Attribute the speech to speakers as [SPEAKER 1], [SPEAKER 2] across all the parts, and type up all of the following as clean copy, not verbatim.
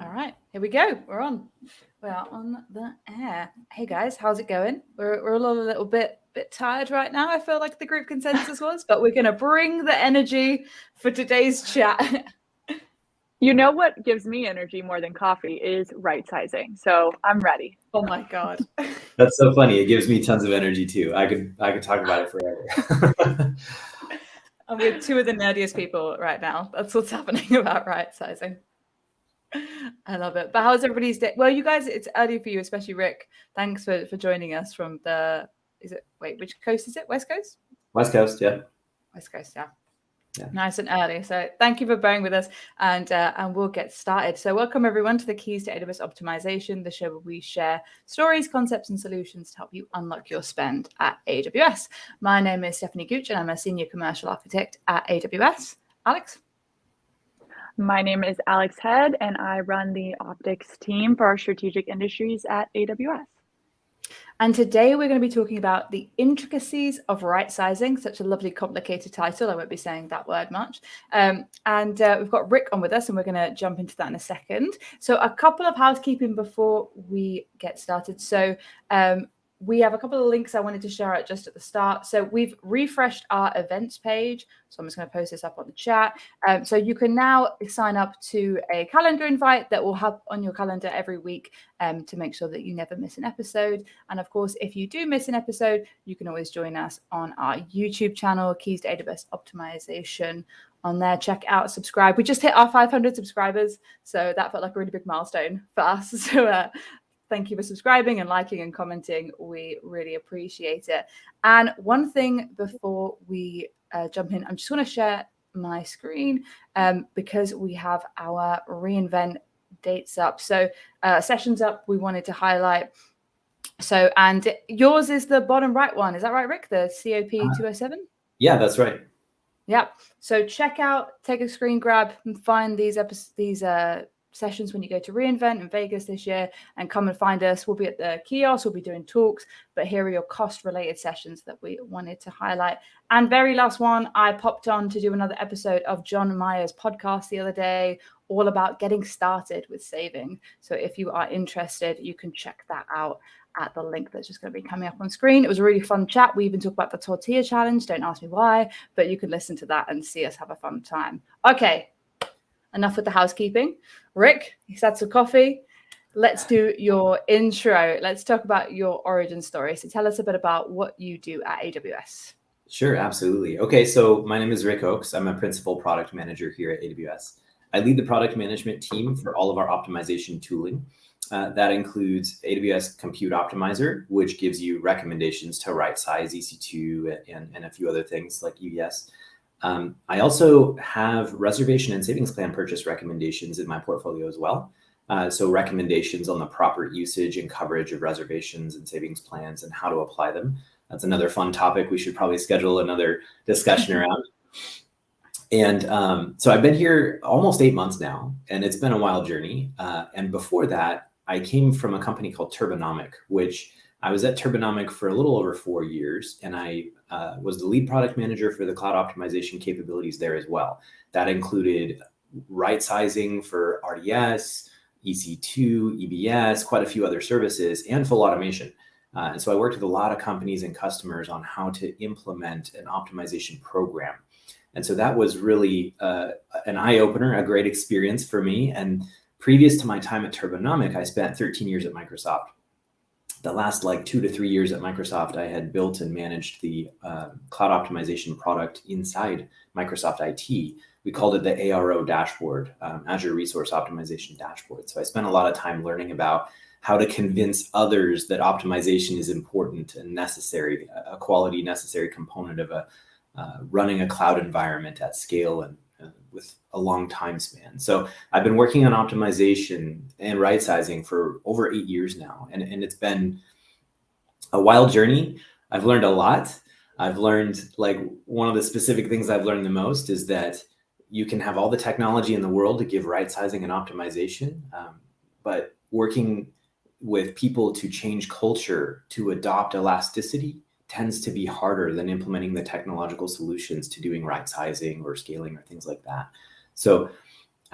[SPEAKER 1] All right, here we go. We're on. We are on the air. Hey guys, how's it going? We're all a little bit tired right now. I feel like the group consensus was, but we're gonna bring the energy for today's chat.
[SPEAKER 2] You know what gives me energy more than coffee is rightsizing. So I'm ready.
[SPEAKER 1] Oh my god.
[SPEAKER 3] That's so funny. It gives me tons of energy too. I could talk about it forever.
[SPEAKER 1] I'm with two of the nerdiest people right now. That's what's happening about rightsizing. I love it. But how's everybody's day? Well, you guys, it's early for you, especially Rick. Thanks for joining us from which coast is it? West Coast?
[SPEAKER 3] West Coast, yeah.
[SPEAKER 1] West Coast, yeah. Nice and early. So thank you for bearing with us, and we'll get started. So welcome everyone to the Keys to AWS Optimization, the show where we share stories, concepts, and solutions to help you unlock your spend at AWS. My name is Stephanie Gooch, and I'm a senior commercial architect at AWS. Alex?
[SPEAKER 2] My name is Alex Head, and I run the optics team for our strategic industries at AWS.
[SPEAKER 1] And today we're going to be talking about the intricacies of rightsizing, such a lovely, complicated title. I won't be saying that word much. And we've got Rick on with us, and we're going to jump into that in a second. So a couple of housekeeping before we get started. So we have a couple of links I wanted to share out just at the start. So we've refreshed our events page. So I'm just going to post this up on the chat. So you can now sign up to a calendar invite that will have on your calendar every week to make sure that you never miss an episode. And of course, if you do miss an episode, you can always join us on our YouTube channel, Keys to AWS Optimization. On there, check out, subscribe. We just hit our 500 subscribers. So that felt like a really big milestone for us. So thank you for subscribing and liking and commenting. We really appreciate it. And one thing before we jump in, I'm just going to share my screen because we have our reInvent dates up. So sessions up, we wanted to highlight. So, and yours is the bottom right one. Is that right, Rick? The COP 207?
[SPEAKER 3] Yeah, that's right.
[SPEAKER 1] Yeah. So check out, take a screen grab and find these sessions when you go to reInvent in Vegas this year, and come and find us. We'll be at the kiosk, we'll be doing talks, but here are your cost related sessions that we wanted to highlight. And very last one, I popped on to do another episode of John Mayer's podcast the other day, all about getting started with saving. So if you are interested, you can check that out at the link that's just going to be coming up on screen. It was a really fun chat. We even talked about the tortilla challenge. Don't ask me why, but you can listen to that and see us have a fun time. Okay. Enough with the housekeeping. Rick, he's had some coffee. Let's do your intro. Let's talk about your origin story. So tell us a bit about what you do at AWS.
[SPEAKER 3] Sure, absolutely. Okay, so my name is Rick Ochs. I'm a principal product manager here at AWS. I lead the product management team for all of our optimization tooling. That includes AWS Compute Optimiser, which gives you recommendations to right size EC2 and a few other things like EVS. I also have reservation and savings plan purchase recommendations in my portfolio as well. So recommendations on the proper usage and coverage of reservations and savings plans and how to apply them. That's another fun topic we should probably schedule another discussion around. And so I've been here almost 8 months now, and it's been a wild journey. And before that, I came from a company called Turbonomic, which I was at Turbonomic for a little over 4 years, and I was the lead product manager for the cloud optimization capabilities there as well. That included right sizing for RDS, EC2, EBS, quite a few other services, and full automation. And so I worked with a lot of companies and customers on how to implement an optimization program. And so that was really an eye-opener, a great experience for me. And previous to my time at Turbonomic, I spent 13 years at Microsoft. The last 2 to 3 years at Microsoft, I had built and managed the cloud optimization product inside Microsoft IT. We called it the ARO dashboard, Azure Resource Optimization Dashboard. So I spent a lot of time learning about how to convince others that optimization is important and necessary, a quality necessary component of running a cloud environment at scale and with a long time span. So I've been working on optimization and right sizing for over 8 years now. And it's been a wild journey. I've learned a lot. I've learned, one of the specific things I've learned the most is that you can have all the technology in the world to give right sizing and optimization, but working with people to change culture, to adopt elasticity, tends to be harder than implementing the technological solutions to doing right sizing or scaling or things like that. So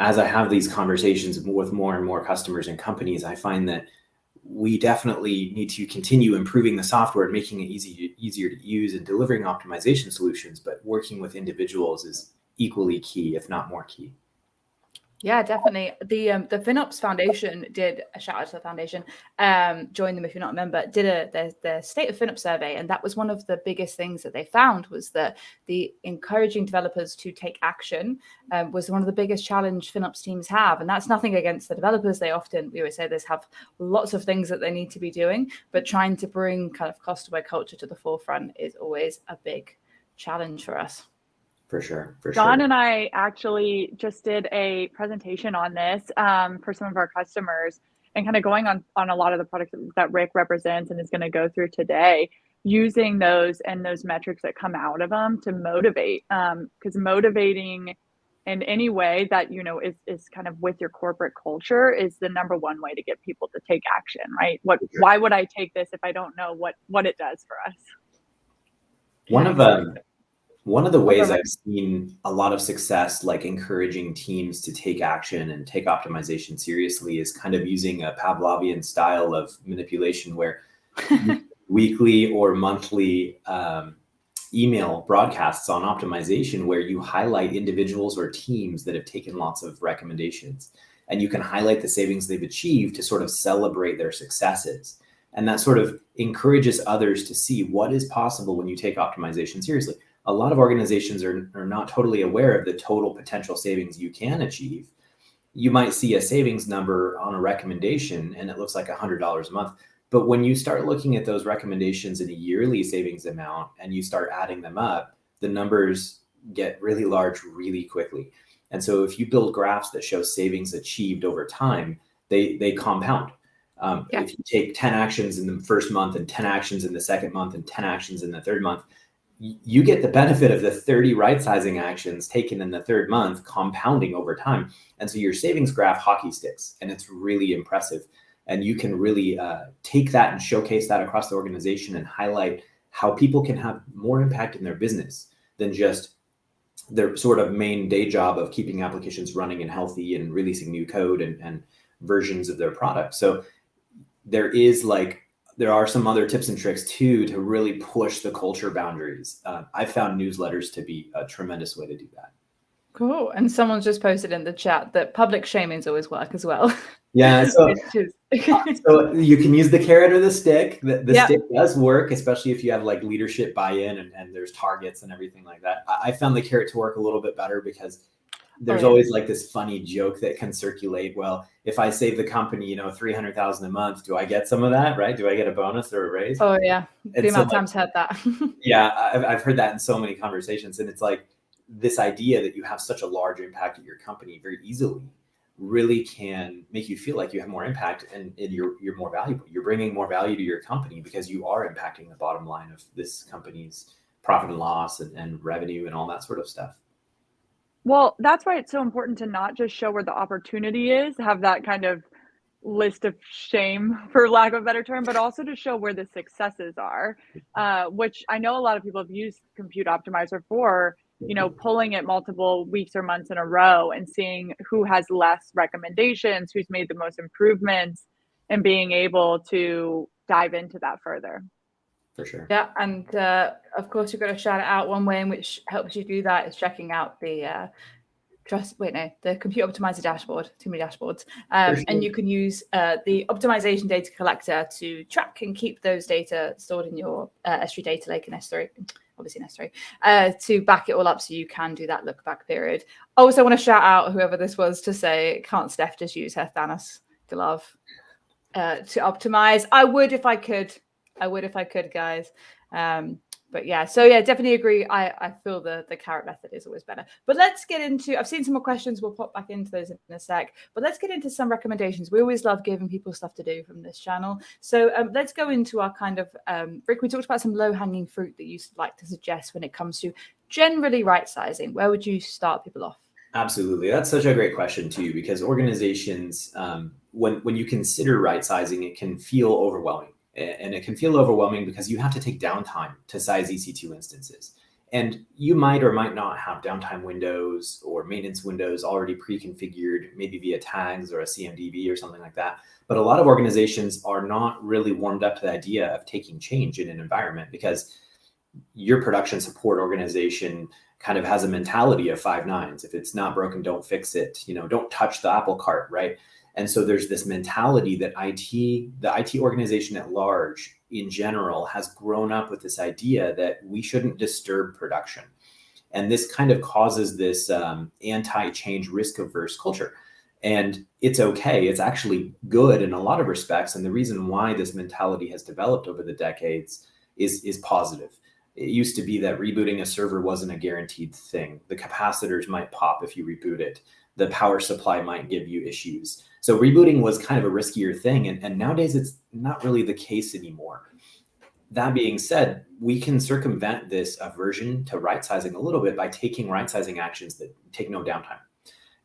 [SPEAKER 3] as I have these conversations with more and more customers and companies, I find that we definitely need to continue improving the software and making it easier to use and delivering optimization solutions, but working with individuals is equally key, if not more key.
[SPEAKER 1] Yeah, definitely. The FinOps Foundation did a shout out to the foundation. Join them if you're not a member. Did the state of FinOps survey, and that was one of the biggest things that they found was that the encouraging developers to take action was one of the biggest challenge FinOps teams have. And that's nothing against the developers. We always say this, have lots of things that they need to be doing, but trying to bring kind of cost-aware culture to the forefront is always a big challenge for us.
[SPEAKER 3] For sure.
[SPEAKER 2] John and I actually just did a presentation on this for some of our customers, and kind of going on a lot of the products that Rick represents and is going to go through today, using those metrics that come out of them to motivate, because motivating in any way that, you know, is kind of with your corporate culture is the number one way to get people to take action, right? Why would I take this if I don't know what it does for us?
[SPEAKER 3] One of the ways I've seen a lot of success, like encouraging teams to take action and take optimization seriously, is kind of using a Pavlovian style of manipulation where weekly or monthly email broadcasts on optimization, where you highlight individuals or teams that have taken lots of recommendations, and you can highlight the savings they've achieved to sort of celebrate their successes. And that sort of encourages others to see what is possible when you take optimization seriously. A lot of organizations are not totally aware of the total potential savings you can achieve. You might see a savings number on a recommendation and it looks like $100 a month. But when you start looking at those recommendations in a yearly savings amount and you start adding them up, the numbers get really large really quickly. And so if you build graphs that show savings achieved over time, they compound. If you take 10 actions in the first month and 10 actions in the second month and 10 actions in the third month, you get the benefit of the 30 right-sizing actions taken in the third month compounding over time. And so your savings graph hockey sticks, and it's really impressive. And you can really take that and showcase that across the organization and highlight how people can have more impact in their business than just their sort of main day job of keeping applications running and healthy and releasing new code and versions of their product. So there are some other tips and tricks too to really push the culture boundaries. I found newsletters to be a tremendous way to do that.
[SPEAKER 1] Cool. And someone's just posted in the chat that public shamings always work as well.
[SPEAKER 3] Yeah. So, so you can use the carrot or the stick. The stick does work, especially if you have like leadership buy-in and there's targets and everything like that. I found the carrot to work a little bit better because there's always like this funny joke that can circulate. Well, if I save the company, $300,000 a month, do I get some of that? Right? Do I get a bonus or a raise?
[SPEAKER 1] Oh yeah. The amount of times heard that.
[SPEAKER 3] Yeah. I've heard that in so many conversations. And it's like this idea that you have such a large impact at your company very easily really can make you feel like you have more impact and you're more valuable. You're bringing more value to your company because you are impacting the bottom line of this company's profit and loss and revenue and all that sort of stuff.
[SPEAKER 2] Well, that's why it's so important to not just show where the opportunity is, have that kind of list of shame, for lack of a better term, but also to show where the successes are, which I know a lot of people have used Compute Optimiser for, pulling it multiple weeks or months in a row and seeing who has less recommendations, who's made the most improvements, and being able to dive into that further.
[SPEAKER 3] For sure.
[SPEAKER 1] Yeah, and of course you've got to shout it out. One way in which helps you do that is checking out the Compute Optimiser dashboard. Too many dashboards.
[SPEAKER 3] Sure. And
[SPEAKER 1] you can use the optimization data collector to track and keep those data stored in your S3 data lake and S3, obviously in S3, to back it all up so you can do that look back period. I also want to shout out whoever this was to say, can't Steph just use her Thanos glove to optimize? I would if I could, guys. But yeah, so yeah, definitely agree. I feel the carrot method is always better. But let's get into, I've seen some more questions. We'll pop back into those in a sec. But let's get into some recommendations. We always love giving people stuff to do from this channel. So let's go into our kind of, Rick, we talked about some low-hanging fruit that you like to suggest when it comes to generally right-sizing. Where would you start people off?
[SPEAKER 3] Absolutely. That's such a great question too, because organizations, when you consider right-sizing, it can feel overwhelming. And it can feel overwhelming because you have to take downtime to size EC2 instances. And you might or might not have downtime windows or maintenance windows already pre-configured, maybe via tags or a CMDB or something like that. But a lot of organizations are not really warmed up to the idea of taking change in an environment, because your production support organization kind of has a mentality of 5 nines. If it's not broken, don't fix it. Don't touch the apple cart, right? And so there's this mentality that the IT organization at large in general has grown up with this idea that we shouldn't disturb production. And this kind of causes this anti-change, risk-averse culture. And it's okay. It's actually good in a lot of respects. And the reason why this mentality has developed over the decades is positive. It used to be that rebooting a server wasn't a guaranteed thing. The capacitors might pop if you reboot it. The power supply might give you issues. So rebooting was kind of a riskier thing. And nowadays, it's not really the case anymore. That being said, we can circumvent this aversion to right sizing a little bit by taking right sizing actions that take no downtime.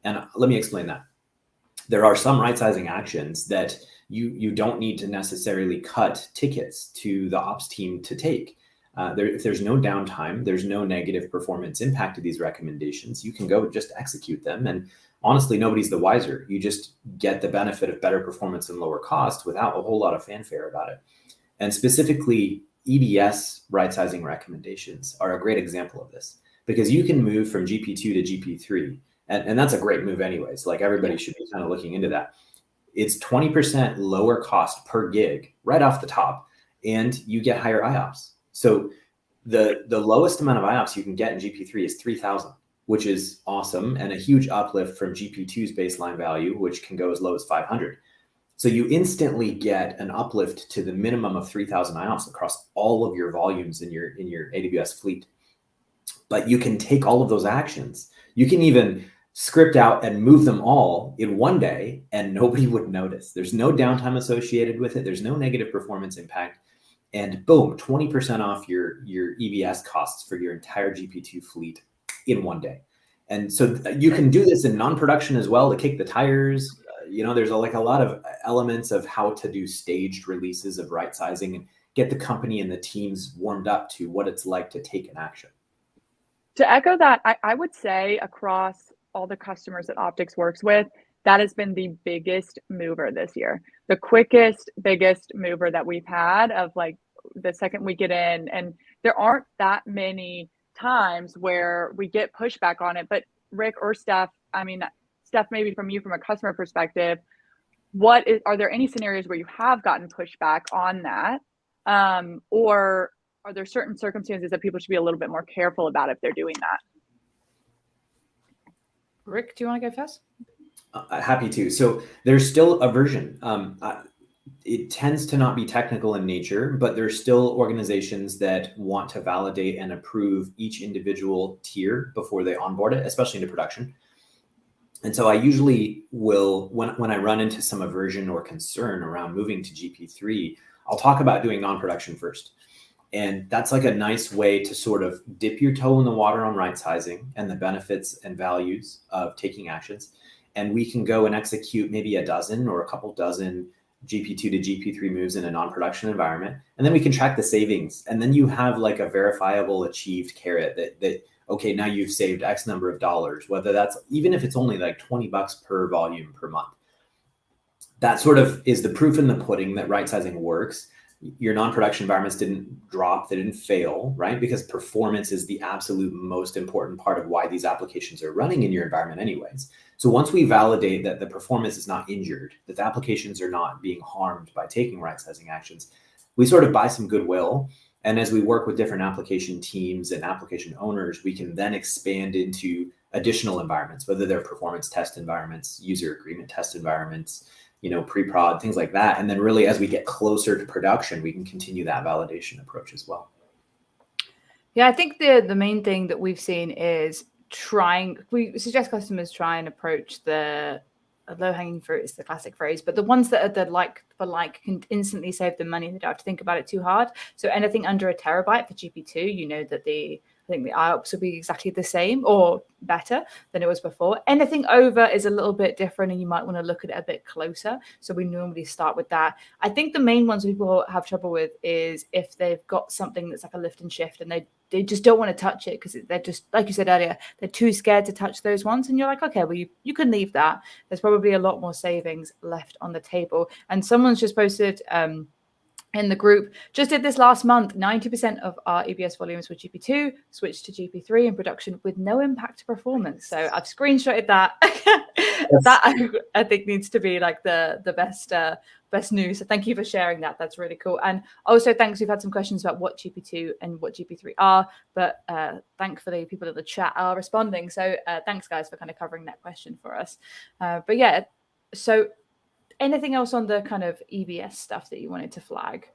[SPEAKER 3] And let me explain that. There are some right sizing actions that you don't need to necessarily cut tickets to the ops team to take. If there's no downtime, there's no negative performance impact to these recommendations, you can go just execute them. And honestly, nobody's the wiser. You just get the benefit of better performance and lower cost without a whole lot of fanfare about it. And specifically, EBS right-sizing recommendations are a great example of this, because you can move from GP2 to GP3. And that's a great move anyways. Like, everybody should be kind of looking into that. It's 20% lower cost per gig right off the top, and you get higher IOPS. So the lowest amount of IOPS you can get in GP3 is 3,000, which is awesome, and a huge uplift from GP2's baseline value, which can go as low as 500. So you instantly get an uplift to the minimum of 3,000 IOPS across all of your volumes in your AWS fleet. But you can take all of those actions. You can even script out and move them all in one day, and nobody would notice. There's no downtime associated with it. There's no negative performance impact. And boom, 20% off your EBS costs for your entire GP2 fleet in one day. And so you can do this in non-production as well to kick the tires. There's a lot of elements of how to do staged releases of right sizing and get the company and the teams warmed up to what it's like to take an action.
[SPEAKER 2] To echo that, I would say across all the customers that Optics works with, that has been the biggest mover this year. The quickest, biggest mover that we've had of like the second we get in. And there aren't that many times where we get pushback on it. But Rick or Steph, Steph, maybe from you, from a customer perspective, are there any scenarios where you have gotten pushback on that? Or are there certain circumstances that people should be a little bit more careful about if they're doing that?
[SPEAKER 1] Rick, do you want to go first?
[SPEAKER 3] Happy to. So there's still aversion. It tends to not be technical in nature, but there's still organizations that want to validate and approve each individual tier before they onboard it, especially into production. And so I usually will, when I run into some aversion or concern around moving to GP3, I'll talk about doing non-production first. And that's like a nice way to sort of dip your toe in the water on right sizing and the benefits and values of taking actions. And we can go and execute maybe a dozen or a couple dozen GP2 to GP3 moves in a non-production environment. And then we can track the savings. And then you have like a verifiable achieved carrot that okay, now you've saved X number of dollars, whether that's, even if it's only like $20 per volume per month. That sort of is the proof in the pudding that right sizing works. Your non-production environments didn't drop, they didn't fail, right? Because performance is the absolute most important part of why these applications are running in your environment anyways. So once we validate that the performance is not injured, that the applications are not being harmed by taking right sizing actions, we sort of buy some goodwill. And as we work with different application teams and application owners, we can then expand into additional environments, whether they're performance test environments, user agreement test environments, pre-prod, things like that. And then really, as we get closer to production, we can continue that validation approach as well.
[SPEAKER 1] Yeah, I think the main thing that we've seen is we suggest customers try and approach the low-hanging fruit is the classic phrase, but the ones that are the like can instantly save them money. They don't have to think about it too hard. So anything under a terabyte for GP2, that I think the IOPS will be exactly the same or better than it was before. Anything over is a little bit different, and you might want to look at it a bit closer. So we normally start with that. I think the main ones people have trouble with is if they've got something that's like a lift and shift and they they just don't want to touch it because they're just, like you said earlier, they're too scared to touch those ones. And you're like, okay, well, you can leave that. There's probably a lot more savings left on the table. And someone's just posted in the group, just did this last month, 90% of our EBS volumes were GP2, switched to GP3 in production with no impact to performance. So I've screenshotted that. That I think needs to be like the best news. So thank you for sharing that. That's really cool. And also thanks. We've had some questions about what GP2 and what GP3 are, but thankfully people in the chat are responding. So thanks guys for kind of covering that question for us. But yeah, so anything else on the kind of EBS stuff that you wanted to flag?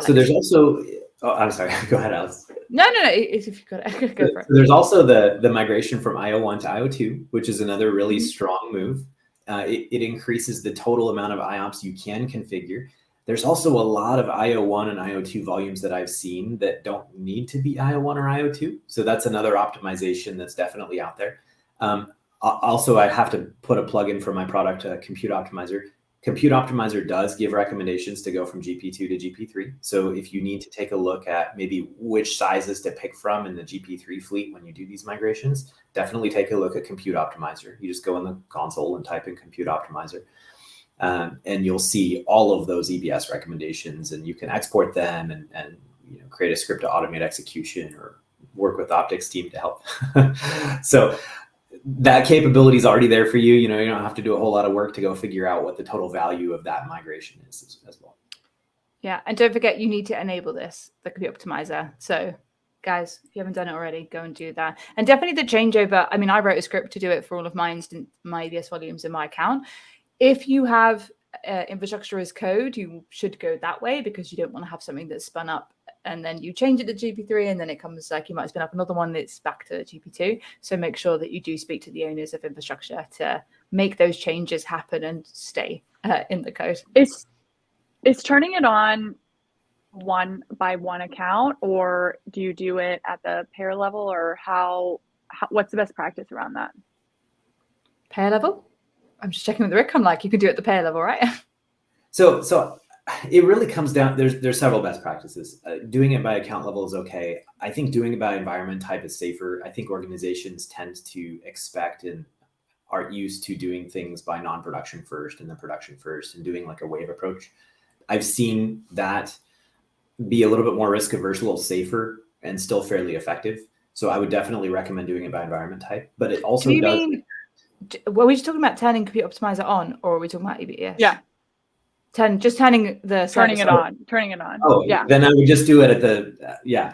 [SPEAKER 3] So there's also, I'm sorry, go ahead, Alice.
[SPEAKER 1] No, if you've got it, go for it.
[SPEAKER 3] There's also the migration from IO1 to IO2, which is another really strong move. It increases the total amount of IOPS you can configure. There's also a lot of IO1 and IO2 volumes that I've seen that don't need to be IO1 or IO2. So that's another optimization that's definitely out there. Also, I have to put a plug in for my product, Compute Optimiser. Compute Optimiser does give recommendations to go from GP2 to GP3. So if you need to take a look at maybe which sizes to pick from in the GP3 fleet when you do these migrations, definitely take a look at Compute Optimiser. You just go in the console and type in Compute Optimiser, and you'll see all of those EBS recommendations, and you can export them and create a script to automate execution or work with Optics team to help. So that capability is already there for you. You don't have to do a whole lot of work to go figure out what the total value of that migration is as well.
[SPEAKER 1] Yeah, and don't forget you need to enable this, the Compute Optimiser. So guys, if you haven't done it already, go and do that. And definitely the changeover. I mean, I wrote a script to do it for all of my EBS volumes in my account. If you have infrastructure as code, you should go that way because you don't want to have something that's spun up and then you change it to GP3 and then it comes like you might spin up another one that's back to GP2. So make sure that you do speak to the owners of infrastructure to make those changes happen and stay in the code.
[SPEAKER 2] Is turning it on one by one account, or do you do it at the pair level, or how what's the best practice around that?
[SPEAKER 1] Pair level? I'm just checking with Rick. I'm like, you can do it at the pair level, right?
[SPEAKER 3] So it really comes down, there's several best practices. Doing it by account level is okay. I think doing it by environment type is safer. I think organizations tend to expect and are used to doing things by non-production first and then production first and doing like a wave approach. I've seen that be a little bit more risk averse, a little safer, and still fairly effective. So I would definitely recommend doing it by environment type, but it also
[SPEAKER 1] were we just talking about turning Compute Optimiser on, or are we talking about EBS?
[SPEAKER 2] Yeah.
[SPEAKER 1] Turning it
[SPEAKER 2] on.
[SPEAKER 3] Oh, yeah. Then I would just do it at the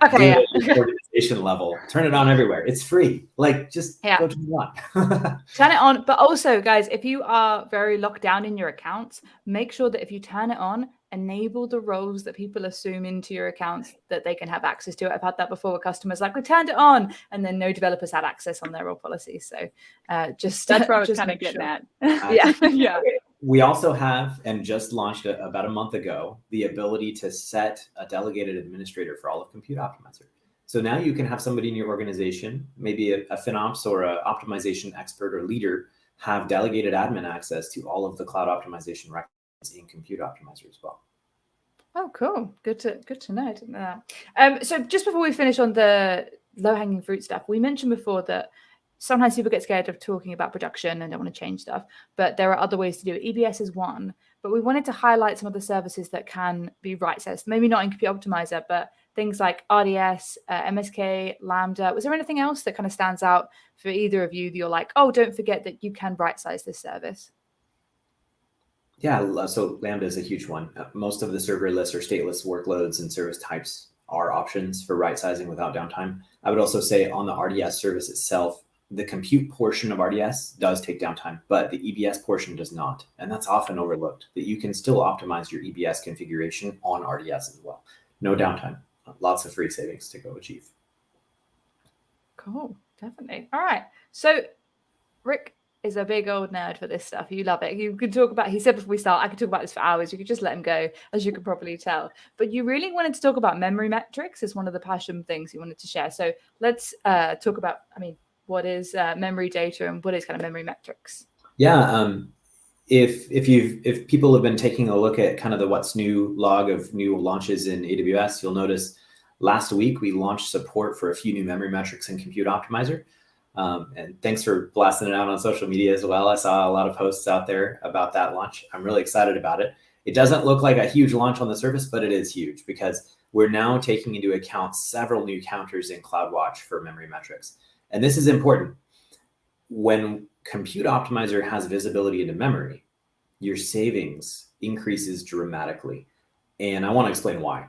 [SPEAKER 1] Okay.
[SPEAKER 3] Organization level. Turn it on everywhere. It's free. Like just go turn it on.
[SPEAKER 1] Turn it on. But also, guys, if you are very locked down in your accounts, make sure that if you turn it on, enable the roles that people assume into your accounts that they can have access to. I've had that before with customers like, we turned it on, and then no developers had access on their role policies. So that's
[SPEAKER 2] where I was kind of getting at.
[SPEAKER 1] Yeah.
[SPEAKER 3] We also have, and just launched about a month ago, the ability to set a delegated administrator for all of Compute Optimiser. So now you can have somebody in your organization, maybe a FinOps or an optimization expert or leader, have delegated admin access to all of the cloud optimization records in Compute Optimiser as well.
[SPEAKER 1] Oh, cool. Good to know. I didn't know that. So just before we finish on the low-hanging fruit stuff, we mentioned before that sometimes people get scared of talking about production and don't want to change stuff, but there are other ways to do it. EBS is one, but we wanted to highlight some of the services that can be right-sized. Maybe not in Compute Optimiser, but things like RDS, MSK, Lambda. Was there anything else that kind of stands out for either of you that you're like, oh, don't forget that you can right-size this service?
[SPEAKER 3] Yeah, so Lambda is a huge one. Most of the serverless or stateless workloads and service types are options for right-sizing without downtime. I would also say on the RDS service itself, the compute portion of RDS does take downtime, but the EBS portion does not. And that's often overlooked, that you can still optimize your EBS configuration on RDS as well. No downtime, lots of free savings to go achieve.
[SPEAKER 1] Cool, definitely. All right. So Rick is a big old nerd for this stuff. You love it. You could talk about, he said before we start, I could talk about this for hours. You could just let him go, as you could probably tell. But you really wanted to talk about memory metrics as one of the passion things you wanted to share. So let's talk about, what is memory data and what is kind of memory metrics?
[SPEAKER 3] Yeah, if people have been taking a look at kind of the what's new log of new launches in AWS, you'll notice last week, we launched support for a few new memory metrics in Compute Optimizer. And thanks for blasting it out on social media as well. I saw a lot of posts out there about that launch. I'm really excited about it. It doesn't look like a huge launch on the surface, but it is huge because we're now taking into account several new counters in CloudWatch for memory metrics. And this is important. When Compute Optimizer has visibility into memory, your savings increases dramatically. And I want to explain why.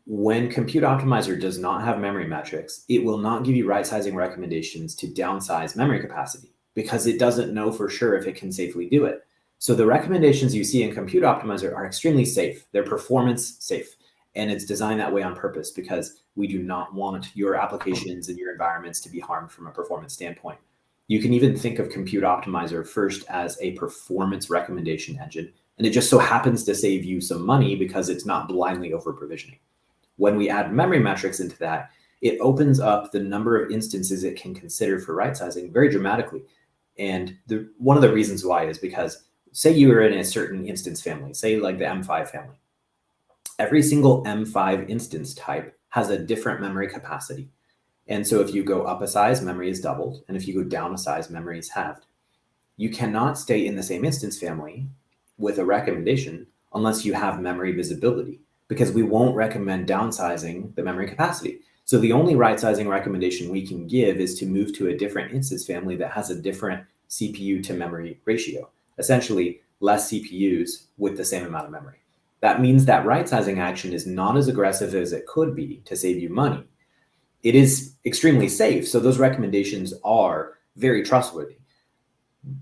[SPEAKER 3] When Compute Optimizer does not have memory metrics, it will not give you right-sizing recommendations to downsize memory capacity because it doesn't know for sure if it can safely do it. So the recommendations you see in Compute Optimizer are extremely safe. They're performance safe. And it's designed that way on purpose because we do not want your applications and your environments to be harmed from a performance standpoint. You can even think of Compute Optimizer first as a performance recommendation engine. And it just so happens to save you some money because it's not blindly over provisioning. When we add memory metrics into that, it opens up the number of instances it can consider for right sizing very dramatically. And one of the reasons why is because say you are in a certain instance family, say like the M5 family. Every single M5 instance type has a different memory capacity. And so if you go up a size, memory is doubled. And if you go down a size, memory is halved. You cannot stay in the same instance family with a recommendation unless you have memory visibility, because we won't recommend downsizing the memory capacity. So the only right sizing recommendation we can give is to move to a different instance family that has a different CPU to memory ratio, essentially less CPUs with the same amount of memory. That means that right sizing action is not as aggressive as it could be to save you money. It is extremely safe. So those recommendations are very trustworthy,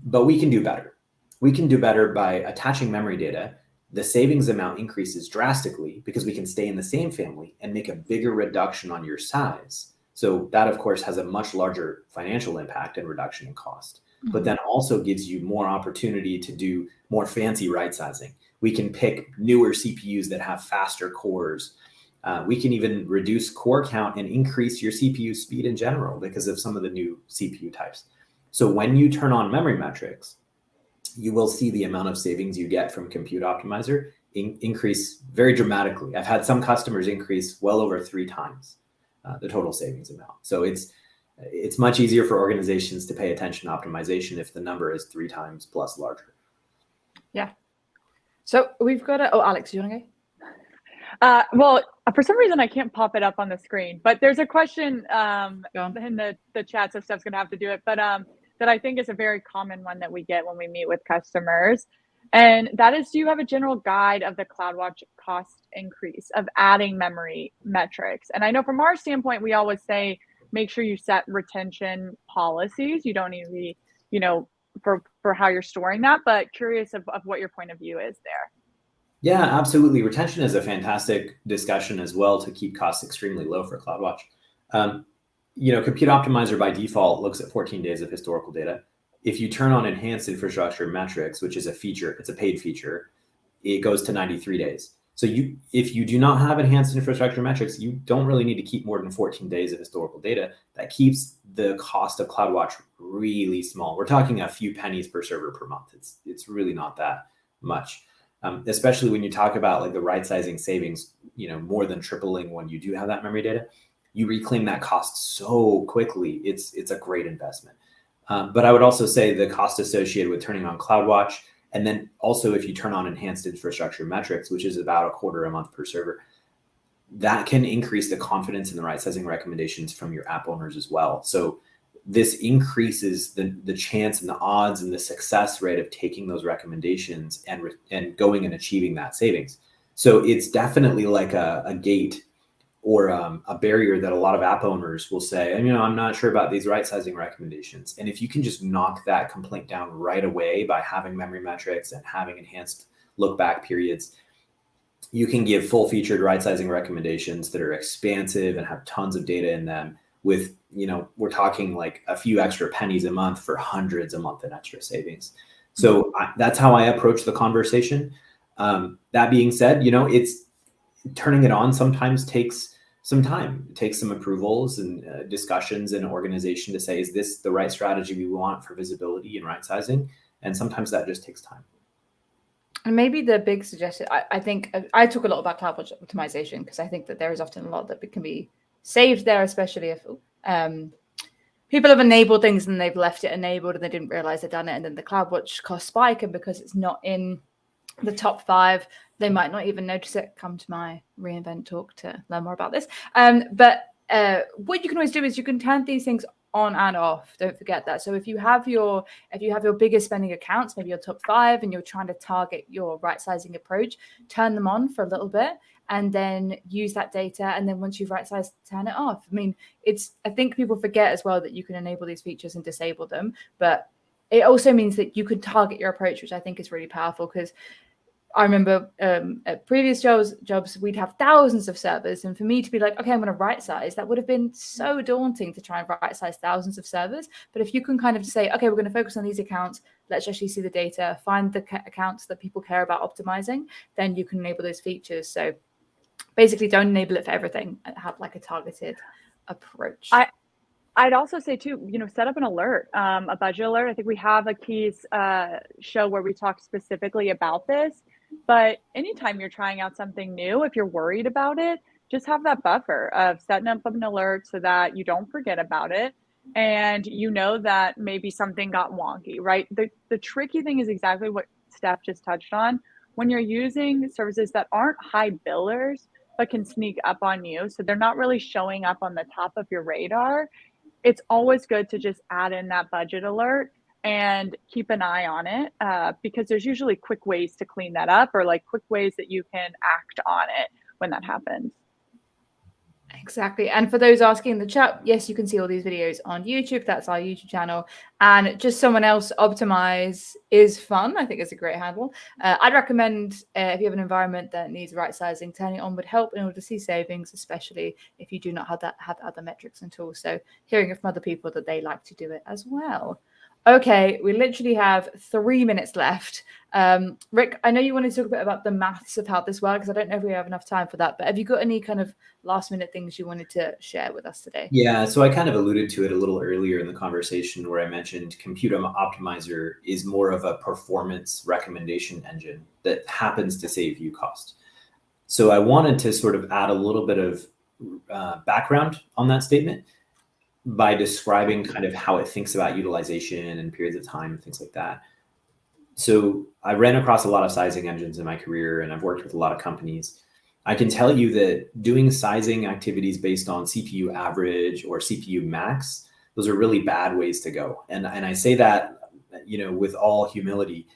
[SPEAKER 3] but we can do better. We can do better by attaching memory data. The savings amount increases drastically because we can stay in the same family and make a bigger reduction on your size. So that, of course, has a much larger financial impact and reduction in cost, but then also gives you more opportunity to do more fancy right sizing. We can pick newer CPUs that have faster cores. We can even reduce core count and increase your CPU speed in general because of some of the new CPU types. So when you turn on memory metrics, you will see the amount of savings you get from Compute Optimizer increase very dramatically. I've had some customers increase well over 3 times the total savings amount. So it's much easier for organizations to pay attention to optimization if the number is 3 times plus larger.
[SPEAKER 1] Yeah. So we've got Alex, do you want to go?
[SPEAKER 2] Well, for some reason, I can't pop it up on the screen, but there's a question in the chat, so Steph's going to have to do it. But that I think is a very common one that we get when we meet with customers. And that is, do you have a general guide of the CloudWatch cost increase of adding memory metrics? And I know from our standpoint, we always say, make sure you set retention policies. You don't need to be, for how you're storing that, but curious of what your point of view is there.
[SPEAKER 3] Yeah, absolutely. Retention is a fantastic discussion as well to keep costs extremely low for CloudWatch. Compute Optimizer by default looks at 14 days of historical data. If you turn on enhanced infrastructure metrics, which is a feature, it's a paid feature, it goes to 93 days. So if you do not have enhanced infrastructure metrics, you don't really need to keep more than 14 days of historical data. That keeps the cost of CloudWatch really small. We're talking a few pennies per server per month. It's really not that much. Especially when you talk about like the right sizing savings, more than tripling when you do have that memory data, you reclaim that cost so quickly. It's a great investment. But I would also say the cost associated with turning on CloudWatch, and then also if you turn on enhanced infrastructure metrics, which is about $0.25 a month per server, that can increase the confidence in the right sizing recommendations from your app owners as well. So this increases the chance and the odds and the success rate of taking those recommendations and going and achieving that savings. So it's definitely like a gate or a barrier that a lot of app owners will say, I'm not sure about these right sizing recommendations. And if you can just knock that complaint down right away by having memory metrics and having enhanced look back periods, you can give full featured right sizing recommendations that are expansive and have tons of data in them with, we're talking like a few extra pennies a month for hundreds a month in extra savings. So that's how I approach the conversation. That being said, it's turning it on sometimes takes some time. It takes some approvals and discussions in an organization to say, is this the right strategy we want for visibility and right sizing? And sometimes that just takes time.
[SPEAKER 1] And maybe the big suggestion, I think I talk a lot about cloud optimization because I think that there is often a lot that can be saved there, especially if people have enabled things and they've left it enabled and they didn't realize they'd done it. And then the CloudWatch costs spike. And because it's not in the top 5, they might not even notice it. Come to my reInvent talk to learn more about this. But what you can always do is you can turn these things on and off. Don't forget that. So if you have your biggest spending accounts, maybe your top 5, and you're trying to target your right sizing approach, turn them on for a little bit and then use that data. And then once you've right sized, turn it off. I mean, I think people forget as well that you can enable these features and disable them, but it also means that you can target your approach, which I think is really powerful because I remember at previous jobs, we'd have thousands of servers. And for me to be like, okay, I'm going to right size, that would have been so daunting to try and right size thousands of servers. But if you can kind of say, okay, we're going to focus on these accounts, let's actually see the data, find the accounts that people care about optimizing, then you can enable those features. So basically don't enable it for everything. Have like a targeted approach.
[SPEAKER 2] I'd also say too, set up an alert, a budget alert. I think we have a Keys show where we talk specifically about this. But anytime you're trying out something new, if you're worried about it, just have that buffer of setting up an alert so that you don't forget about it. And you know that maybe something got wonky, right? The tricky thing is exactly what Steph just touched on. When you're using services that aren't high billers, but can sneak up on you, so they're not really showing up on the top of your radar, it's always good to just add in that budget alert and keep an eye on it because there's usually quick ways to clean that up or like quick ways that you can act on it when that happens.
[SPEAKER 1] Exactly. And for those asking in the chat, yes, you can see all these videos on YouTube. That's our YouTube channel. And just someone else optimize is fun. I think it's a great handle. I'd recommend if you have an environment that needs right sizing, turning it on would help in order to see savings, especially if you do not have other metrics and tools. So hearing from other people that they like to do it as well. Okay, we literally have 3 minutes left. Rick, I know you wanted to talk a bit about the maths of how this works. I don't know if we have enough time for that, but have you got any kind of last minute things you wanted to share with us today?
[SPEAKER 3] Yeah, so I kind of alluded to it a little earlier in the conversation where I mentioned Compute Optimiser is more of a performance recommendation engine that happens to save you cost. So I wanted to sort of add a little bit of background on that statement by describing kind of how it thinks about utilization and periods of time and things like that. So I ran across a lot of sizing engines in my career and I've worked with a lot of companies. I can tell you that doing sizing activities based on CPU average or CPU max, those are really bad ways to go. And I say that, with all humility,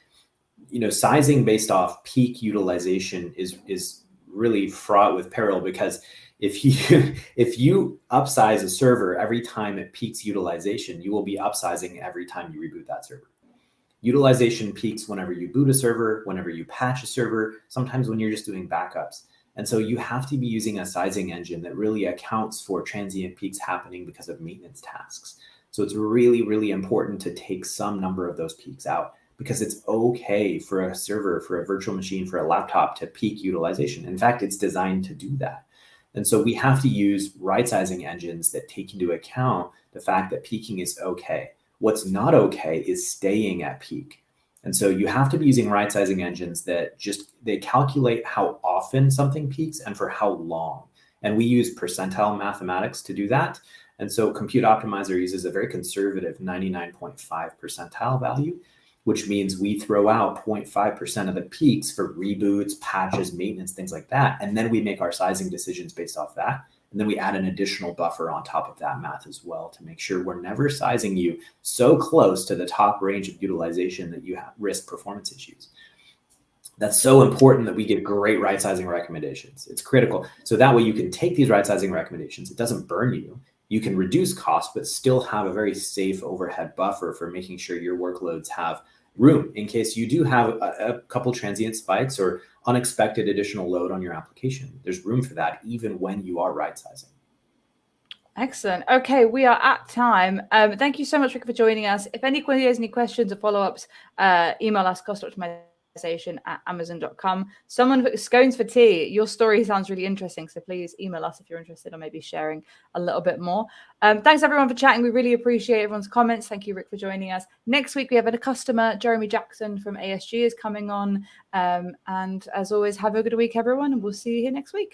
[SPEAKER 3] sizing based off peak utilization is really fraught with peril because if you upsize a server every time it peaks utilization, you will be upsizing every time you reboot that server. Utilization peaks whenever you boot a server, whenever you patch a server, sometimes when you're just doing backups. And so you have to be using a sizing engine that really accounts for transient peaks happening because of maintenance tasks. So it's really, really important to take some number of those peaks out because it's okay for a server, for a virtual machine, for a laptop to peak utilization. In fact, it's designed to do that. And so we have to use right-sizing engines that take into account the fact that peaking is okay. What's not okay is staying at peak. And so you have to be using right-sizing engines that they calculate how often something peaks and for how long. And we use percentile mathematics to do that. And so Compute Optimiser uses a very conservative 99.5 percentile value, which means we throw out 0.5% of the peaks for reboots, patches, maintenance, things like that. And then we make our sizing decisions based off that. And then we add an additional buffer on top of that math as well to make sure we're never sizing you so close to the top range of utilization that you risk performance issues. That's so important that we give great right sizing recommendations. It's critical. So that way you can take these right sizing recommendations. It doesn't burn you. You can reduce costs, but still have a very safe overhead buffer for making sure your workloads have room in case you do have a couple transient spikes or unexpected additional load on your application. There's room for that even when you are right sizing.
[SPEAKER 1] Excellent. Okay, we are at time. Thank you so much, Rick, for joining us. If anybody has any questions or follow-ups, email us, costoptimization at amazon.com. Someone for scones for tea. Your story sounds really interesting, so please email us if you're interested or maybe sharing a little bit more. Thanks everyone for chatting. We really appreciate everyone's comments. Thank you, Rick, for joining us. Next week we have a customer, Jeremy Jackson from ASG, is coming on. And as always, have a good week, everyone, and we'll see you here next week.